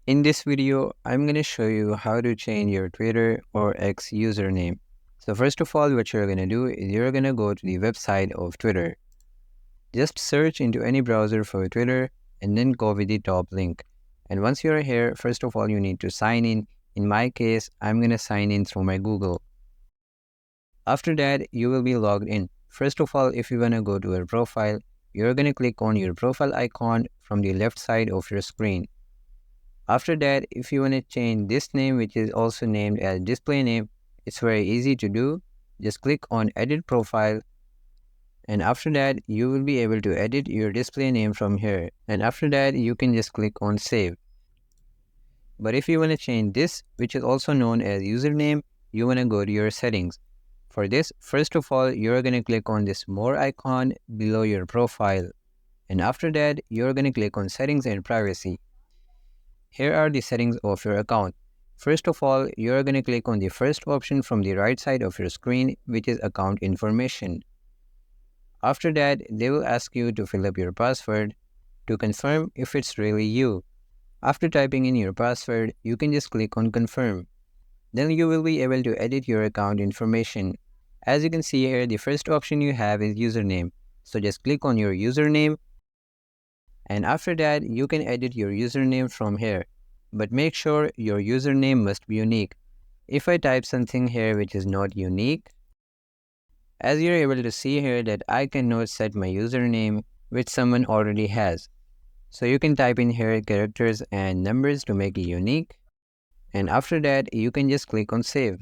In this video, I'm going to show you how to change your Twitter or X username. So first of all, what you're going to do is you're going to go to the website of Twitter. Just search into any browser for Twitter and then go with the top link. And once you're here, first of all, you need to sign in. In my case, I'm going to sign in through my Google. After that, you will be logged in. First of all, if you want to go to your profile, you're going to click on your profile icon from the left side of your screen. After that, if you want to change this name, which is also named as display name, it's very easy to do. Just click on edit profile, and after that you will be able to edit your display name from here, and after that you can just click on save. But if you want to change this, which is also known as username, you want to go to your settings. For this, first of all, you're going to click on this more icon below your profile, and after that you're going to click on settings and privacy. Here are the settings of your account. First of all, you are going to click on the first option from the right side of your screen, which is account information. After that, they will ask you to fill up your password to confirm if it's really you. After typing in your password, you can just click on confirm. Then you will be able to edit your account information. As you can see here, the first option you have is username. So just click on your username, and after that you can edit your username from here, but make sure your username must be unique. If I type something here which is not unique, as you're able to see here that I cannot set my username which someone already has. So you can type in here characters and numbers to make it unique, and after that you can just click on save.